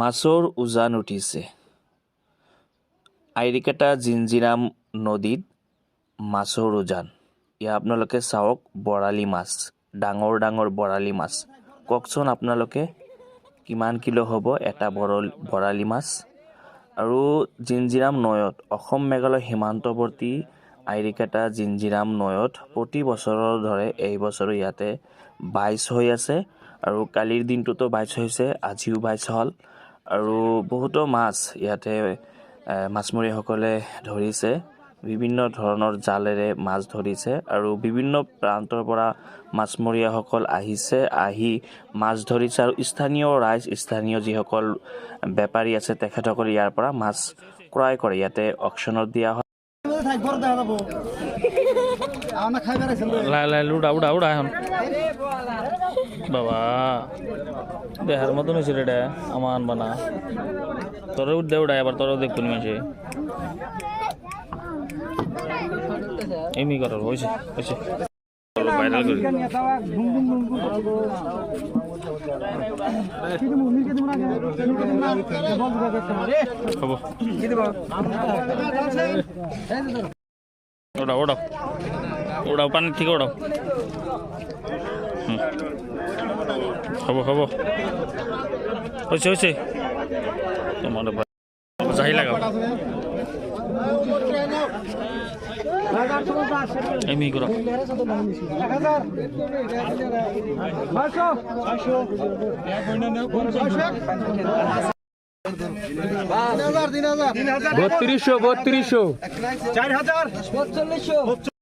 মাছৰ উজান উঠিছে। আইৰিকাটা জিঞ্জিৰাম নদীত মাছৰ উজান। ইয়াত আপোনালোকে চাওক বৰালি মাছ, ডাঙৰ ডাঙৰ বৰালি মাছ। কওকচোন আপোনালোকে কিমান কিলো হ'ব এটা বৰালি মাছ? আৰু জিঞ্জিৰাম নৈত অসম মেঘালয় সীমান্তৱৰ্তী আইৰিকাটা জিঞ্জিৰাম নৈত প্ৰতি বছৰৰ দৰে এই বছৰো ইয়াতে বাইছ হৈ আছে। আৰু কালিৰ দিনটোতো বাইছ হৈছে, আজিও বাইছ হ'ল। আৰু বহুতো মাছ ইয়াতে মাছমৰীয়াসকলে ধৰিছে, বিভিন্ন ধৰণৰ জালেৰে মাছ ধৰিছে। আৰু বিভিন্ন প্ৰান্তৰ পৰা মাছমৰীয়াসকল আহিছে, আহি মাছ ধৰিছে। আৰু স্থানীয় ৰাইজ, স্থানীয় যিসকল বেপাৰী আছে তেখেতসকলে ইয়াৰ পৰা মাছ ক্ৰয় কৰে, ইয়াতে অকশ্যনত দিয়া হয়। উড়া এখন বাবা দেহার মতন হয়েছিল এটা আমান বানা তোরে উঠে উড়াই আবার তোরও দেখুন মাসে এমনি করার হয়েছে হয়েছে ভাইরাল করি হব ওড়াও ওড়াও ওড়াও পানি থেকে ওড়াও হব হব হয়েছে হয়েছে তোমার যাই লাগাও এমনি করো বত্রিশশো 4000 4500